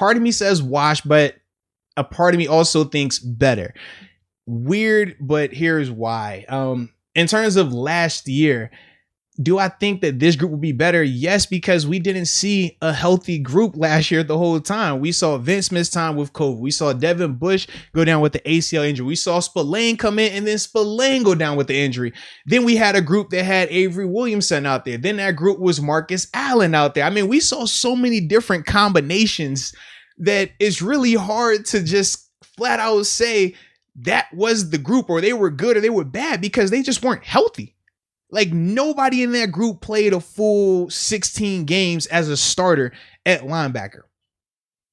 part of me says wash, but a part of me also thinks better. Weird, but here's why. In terms of last year, do I think that this group will be better? Yes, because we didn't see a healthy group last year the whole time. We saw Vince miss time with COVID. We saw Devin Bush go down with the ACL injury. We saw Spillane come in and then Spillane go down with the injury. Then we had a group that had Avery Williamson out there. Then that group was Marcus Allen out there. I mean, we saw so many different combinations that it's really hard to just flat out say that was the group or they were good or they were bad because they just weren't healthy. Like nobody in that group played a full 16 games as a starter at linebacker.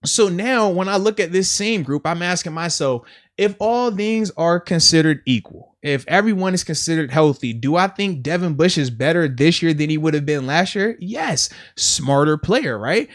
So now when I look at this same group, I'm asking myself, if all things are considered equal, if everyone is considered healthy, do I think Devin Bush is better this year than he would have been last year? Yes. Smarter player, right?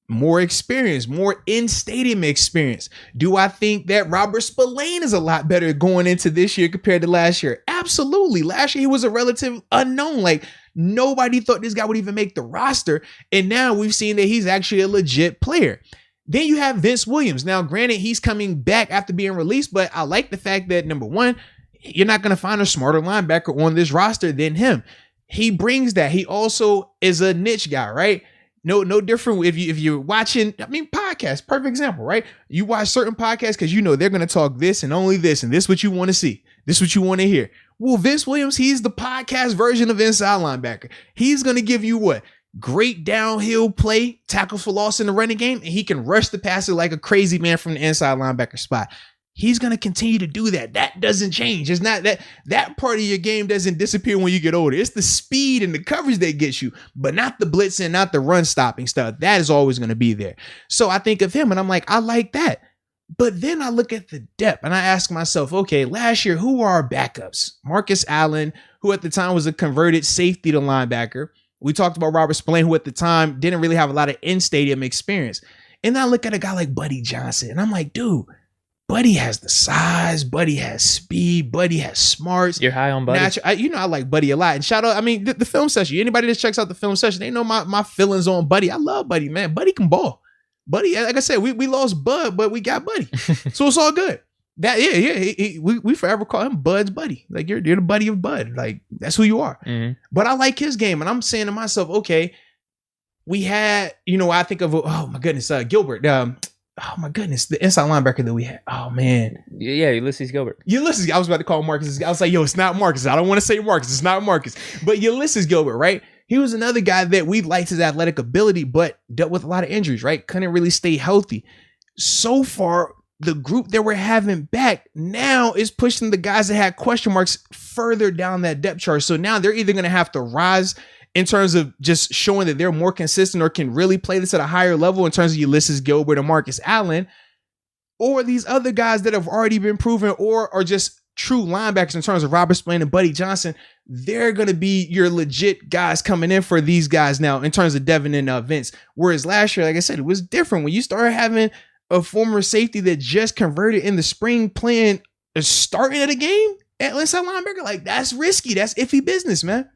More experience, more in-stadium experience. Do I think that Robert Spillane is a lot better going into this year compared to last year? Absolutely. Last year, he was a relative unknown. Like, nobody thought this guy would even make the roster. And now we've seen that he's actually a legit player. Then you have Vince Williams. Now, granted, he's coming back after being released, but I like the fact that, number one, you're not going to find a smarter linebacker on this roster than him. He brings that. He also is a niche guy, right? No different if you're watching, I mean, podcasts, perfect example, right? You watch certain podcasts because you know they're going to talk this and only this, and this is what you want to see. This is what you want to hear. Well, Vince Williams, he's the podcast version of inside linebacker. He's going to give you what? Great downhill play, tackles for loss in the running game, and he can rush the passer like a crazy man from the inside linebacker spot. He's going to continue to do that. That doesn't change. It's not that part of your game doesn't disappear when you get older. It's the speed and the coverage that gets you, but not the blitzing, not the run stopping stuff. That is always going to be there. So I think of him and I'm like, I like that. But then I look at the depth and I ask myself, okay, last year, who are our backups? Marcus Allen, who at the time was a converted safety to linebacker. We talked about Robert Spillane, who at the time didn't really have a lot of in-stadium experience. And I look at a guy like Buddy Johnson and I'm like, dude, Buddy has the size, Buddy has speed, Buddy has smarts. You're high on Buddy. I like Buddy a lot. And shout out, I mean, the film session. Anybody that checks out the film session, they know my feelings on Buddy. I love Buddy, man. Buddy can ball. Buddy, like I said, we lost Bud, but we got Buddy. So it's all good. We forever call him Bud's buddy. Like you're the buddy of Bud. Like that's who you are. Mm-hmm. But I like his game. And I'm saying to myself, okay, we had, I think of, oh my goodness, Gilbert. Oh my goodness, the inside linebacker that we had. Oh man. Yeah, Ulysses Gilbert. Ulysses, I was about to call Marcus. I was like, yo, it's not Marcus. I don't want to say Marcus. It's not Marcus. But Ulysses Gilbert, right? He was another guy that we liked his athletic ability, but dealt with a lot of injuries, right? Couldn't really stay healthy. So far, the group that we're having back now is pushing the guys that had question marks further down that depth chart. So now they're either going to have to rise in terms of just showing that they're more consistent or can really play this at a higher level in terms of Ulysses Gilbert and Marcus Allen, or these other guys that have already been proven or are just true linebackers in terms of Robert Spillane and Buddy Johnson. They're going to be your legit guys coming in for these guys now in terms of Devin and Vince. Whereas last year, like I said, it was different. When you started having a former safety that just converted in the spring playing, starting at a game at inside linebacker, like that's risky. That's iffy business, man.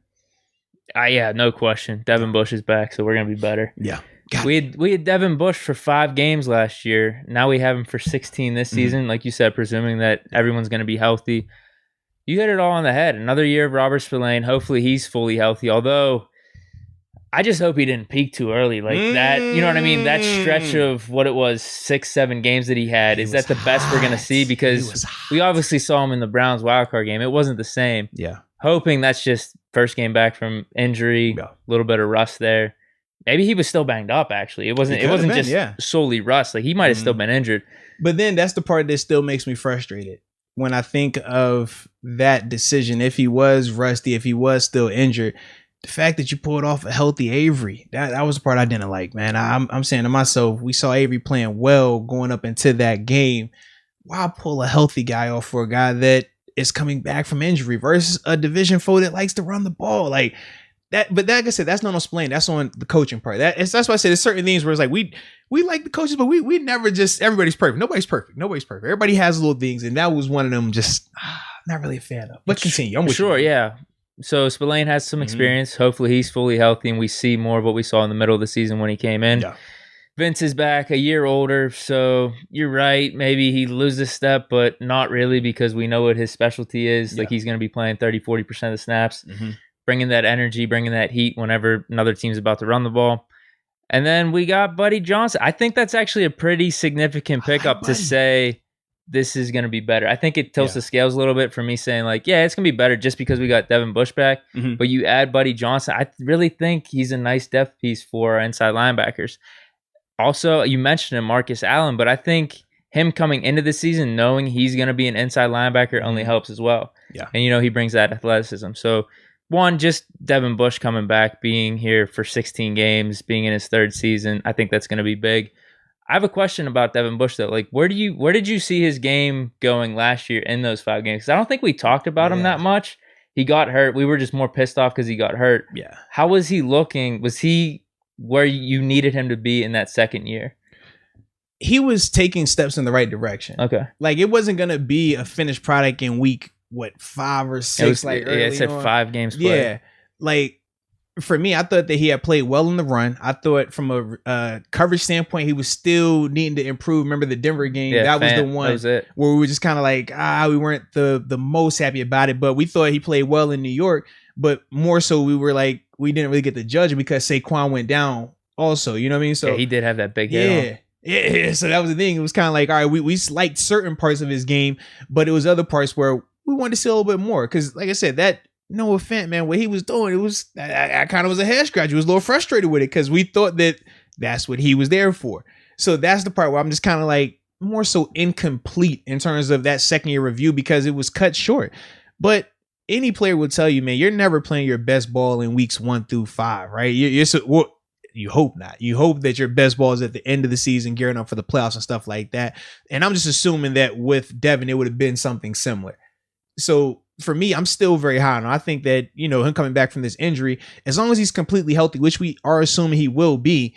Yeah, no question. Devin Bush is back, so we're going to be better. Yeah. We had Devin Bush for 5 games last year. Now we have him for 16 this season. Like you said, presuming that everyone's going to be healthy. You hit it all on the head. Another year of Robert Spillane. Hopefully he's fully healthy. Although, I just hope he didn't peak too early. Like that, you know what I mean? That stretch of what it was, 6-7 games that he had. Is that the best we're going to see? Because we obviously saw him in the Browns wildcard game. It wasn't the same. Yeah. Hoping that's just first game back from injury, a little bit of rust there. Maybe he was still banged up, actually. It wasn't just solely rust. Like he might have still been injured. But then that's the part that still makes me frustrated when I think of that decision. If he was rusty, if he was still injured, the fact that you pulled off a healthy Avery, that was the part I didn't like, man. I'm saying to myself, we saw Avery playing well going up into that game. Why pull a healthy guy off for a guy that is coming back from injury versus a division foe that likes to run the ball like that? But like I said, that's not on Spillane. That's on the coaching part. That's why I said there's certain things where it's like we like the coaches, but we never just everybody's perfect. Nobody's perfect. Everybody has little things, and that was one of them. Just not really a fan of. But continue. I'm with you. Yeah. So Spillane has some experience. Hopefully he's fully healthy, and we see more of what we saw in the middle of the season when he came in. Yeah. Vince is back a year older, so you're right. Maybe he loses a step, but not really, because we know what his specialty is. Yeah. Like, he's going to be playing 30-40% of the snaps, Mm-hmm. bringing that energy, bringing that heat whenever another team's about to run the ball. And then we got Buddy Johnson. I think that's actually a pretty significant pickup to say this is going to be better. I think it tilts the scales a little bit for me saying, like, yeah, it's going to be better just because we got Devin Bush back. Mm-hmm. But you add Buddy Johnson, I really think he's a nice depth piece for our inside linebackers. Also, you mentioned him, Marcus Allen, but I think him coming into the season knowing he's going to be an inside linebacker only helps as well. Yeah. And, he brings that athleticism. So, one, just Devin Bush coming back, being here for 16 games, being in his third season, I think that's going to be big. I have a question about Devin Bush, though. Like, where did you see his game going last year in those 5 games? Because I don't think we talked about him that much. He got hurt. We were just more pissed off because he got hurt. Yeah. How was he looking? Was he where you needed him to be in that second year? He was taking steps in the right direction. Okay. Like, it wasn't going to be a finished product in week, 5 or 6? It said 5 games played. Yeah. Like, for me, I thought that he had played well in the run. I thought from a coverage standpoint, he was still needing to improve. Remember the Denver game? Yeah, that was the one where we were just kind of like, we weren't the most happy about it. But we thought he played well in New York. But more so, we were like, we didn't really get to judge it because Saquon went down also. You know what I mean? So yeah, he did have that big hit. Yeah. So that was the thing. It was kind of like, all right, we liked certain parts of his game, but it was other parts where we wanted to see a little bit more. Because, like I said, that, no offense, man, what he was doing, it was, I kind of was a head scratcher. I was a little frustrated with it because we thought that that's what he was there for. So that's the part where I'm just kind of like more so incomplete in terms of that second year review because it was cut short. But any player would tell you, man, you're never playing your best ball in weeks 1 through 5, right? You hope not. You hope that your best ball is at the end of the season, gearing up for the playoffs and stuff like that. And I'm just assuming that with Devin, it would have been something similar. So for me, I'm still very high on him. I think that, him coming back from this injury, as long as he's completely healthy, which we are assuming he will be,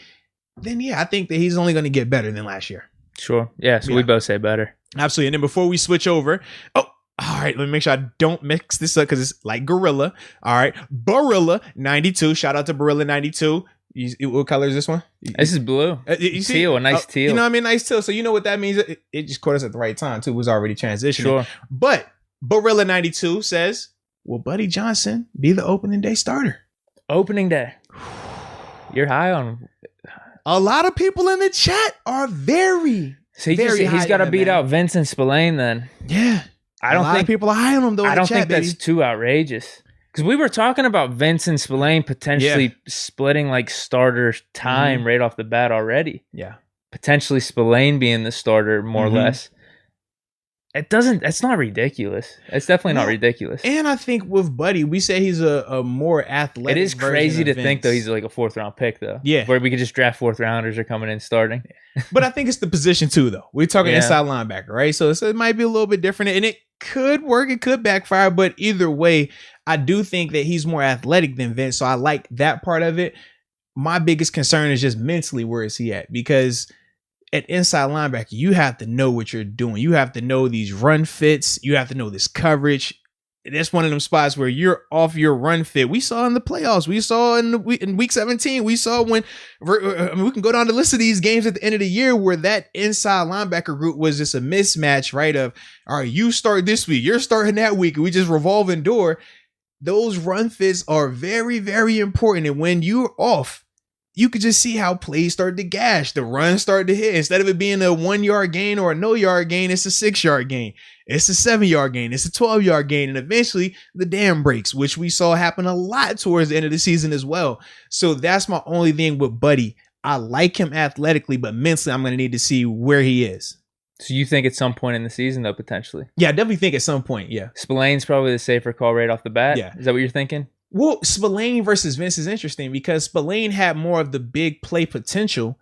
then yeah, I think that he's only going to get better than last year. Sure. Yeah. So we both say better. Absolutely. And then before we switch over, all right, let me make sure I don't mix this up because it's like Gorilla. All right. Barilla 92. Shout out to Barilla 92. What color is this one? This is blue. You see? Teal, a nice teal. You know what I mean? Nice teal. So you know what that means? It just caught us at the right time, too. It was already transitioning. Sure. But Barilla 92 says, will Buddy Johnson be the opening day starter? Opening day. You're high on. A lot of people in the chat are very, so he's got to beat out Vince and Spillane then. Yeah. A lot of people are high on him, though. I don't think that's too outrageous. Because we were talking about Vince and Spillane potentially splitting like starter time right off the bat already. Yeah. Potentially Spillane being the starter more or less. It's not ridiculous. It's definitely not ridiculous. And I think with Buddy, we say he's a more athletic. It is crazy to Vince. think, though, he's like a 4th round pick, though. Yeah. Where we could just draft 4th rounders are coming in starting. But I think it's the position, too, though. We're talking inside linebacker, right? So it might be a little bit different. And it could work. It could backfire. But either way, I do think that he's more athletic than Vince. So I like that part of it. My biggest concern is just mentally, where is he at? Because at inside linebacker, you have to know what you're doing. You have to know these run fits. You have to know this coverage. That's one of them spots where you're off your run fit. We saw in the playoffs. We saw in week 17. We saw when we can go down the list of these games at the end of the year where that inside linebacker group was just a mismatch, right? Of, all right, you start this week, you're starting that week, and we just revolve and door. Those run fits are very, very important. And when you're off, you could just see how plays start to gash. The runs start to hit. Instead of it being a 1 yard gain or a no yard gain, it's a 6 yard gain. It's a 7 yard gain. It's a 12 yard gain. And eventually the dam breaks, which we saw happen a lot towards the end of the season as well. So that's my only thing with Buddy. I like him athletically, but mentally I'm going to need to see where he is. So you think at some point in the season, though, potentially? Yeah, I definitely think at some point, yeah. Spillane's probably the safer call right off the bat? Yeah. Is that what you're thinking? Well, Spillane versus Vince is interesting because Spillane had more of the big play potential.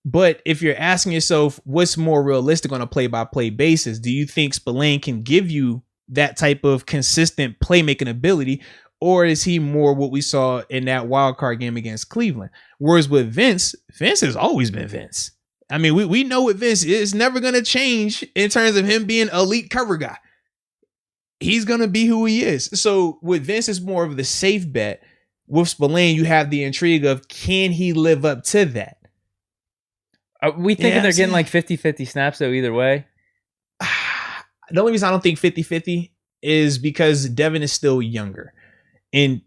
But if you're asking yourself what's more realistic on a play-by-play basis, do you think Spillane can give you that type of consistent playmaking ability? Or is he more what we saw in that wild card game against Cleveland? Whereas with Vince has always been Vince. I mean, we know what Vince is never going to change in terms of him being elite cover guy. He's going to be who he is. So with Vince, it's more of the safe bet. With Spillane, you have the intrigue of, can he live up to that? Are we thinking they're getting like 50-50 snaps though either way? The only reason I don't think 50-50 is because Devin is still younger. And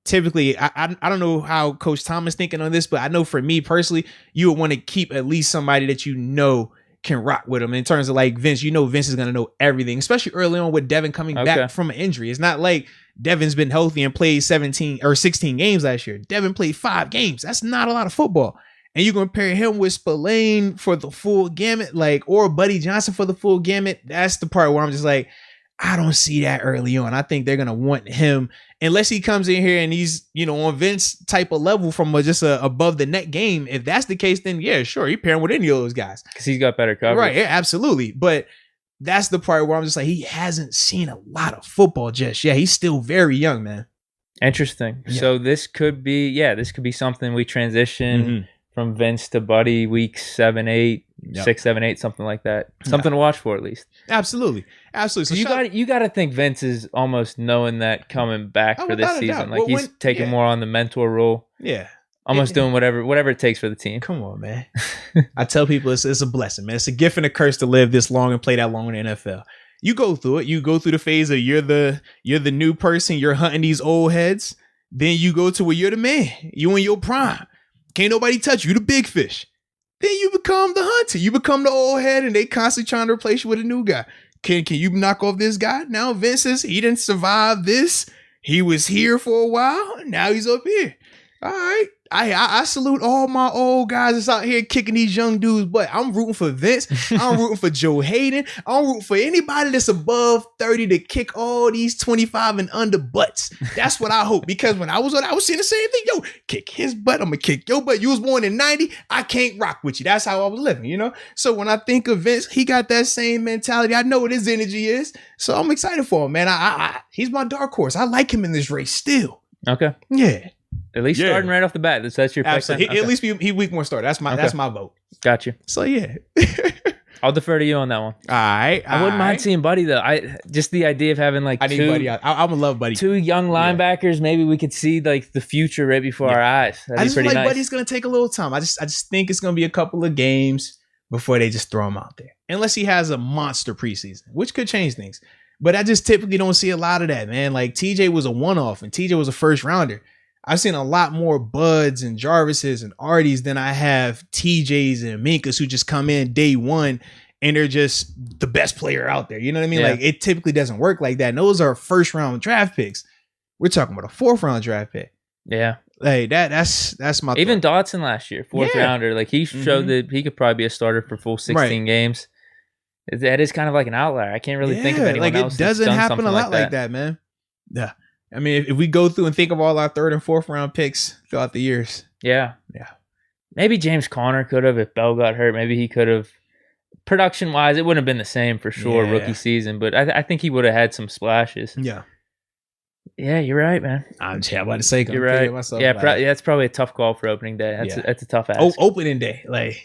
typically, I don't know how Coach Tom is thinking on this, but I know for me personally, you would want to keep at least somebody that you know can rock with him. In terms of like Vince, Vince is going to know everything, especially early on with Devin coming back from an injury. It's not like Devin's been healthy and played 17 or 16 games last year. Devin played 5 games. That's not a lot of football. And you're going to pair him with Spillane for the full gamut, or Buddy Johnson for the full gamut. That's the part where I'm just like, I don't see that early on. I think they're going to want him, unless he comes in here and he's, on Vince type of level from just a above the net game. If that's the case, then yeah, sure. You pair him with any of those guys. Because he's got better coverage. Right. Yeah, absolutely. But that's the part where I'm just like, he hasn't seen a lot of football just yet. He's still very young, man. Interesting. Yeah. So this could be something we transition from Vince to Buddy week 7, 8, 6, 7, 8, something like that. Something to watch for at least. Absolutely. So you got to think Vince is almost knowing that coming back for this season. Like he's taking more on the mentor role. Yeah. Almost doing whatever it takes for the team. Come on, man. I tell people it's a blessing, man. It's a gift and a curse to live this long and play that long in the NFL. You go through it. You go through the phase of you're the new person. You're hunting these old heads. Then you go to where you're the man. You in your prime. Can't nobody touch you. You the big fish. Then you become the hunter. You become the old head, and they constantly trying to replace you with a new guy. Can you knock off this guy? Now Vince says he didn't survive this. He was here for a while. Now he's up here. All right. I salute all my old guys that's out here kicking these young dudes' butt. I'm rooting for Vince. I'm rooting for Joe Hayden. I'm rooting for anybody that's above 30 to kick all these 25 and under butts. That's what I hope. Because when I was seeing the same thing. Yo, kick his butt. I'm going to kick your butt. You was born in 90. I can't rock with you. That's how I was living, So when I think of Vince, he got that same mentality. I know what his energy is. So I'm excited for him, man. He's my dark horse. I like him in this race still. Okay. Yeah. At least starting right off the bat. That's your pick. Absolutely. Okay. At least he week one starter. That's my vote. Got you. So yeah. I'll defer to you on that one. All right. I wouldn't mind seeing Buddy though. Just the idea of having I need Buddy out. I'm gonna love Buddy. 2 young linebackers. Maybe we could see like the future right before our eyes. That'd be pretty nice. Buddy's gonna take a little time. I just think it's gonna be a couple of games before they just throw him out there. Unless he has a monster preseason, which could change things. But I just typically don't see a lot of that, man. Like TJ was a one-off and TJ was a first rounder. I've seen a lot more Buds and Jarvises and Arties than I have TJs and Minkas who just come in day one and they're just the best player out there. You know what I mean? Yeah. Like it typically doesn't work like that. And those are first round draft picks. We're talking about a 4th round draft pick. Yeah. Hey, that's my even thought. Dotson last year, 4th rounder. Like he showed that he could probably be a starter for full 16 games. That is kind of like an outlier. I can't really think of anyone else. It doesn't happen a lot like that, man. Yeah. I mean, if we go through and think of all our 3rd and 4th round picks throughout the years. Yeah. Maybe James Conner could have if Bell got hurt. Maybe he could have. Production-wise, it wouldn't have been the same for sure rookie season, but I think he would have had some splashes. Yeah. Yeah, you're right, man. I'm about to say, you're right. That's probably a tough call for opening day. That's a tough ask. Opening day, like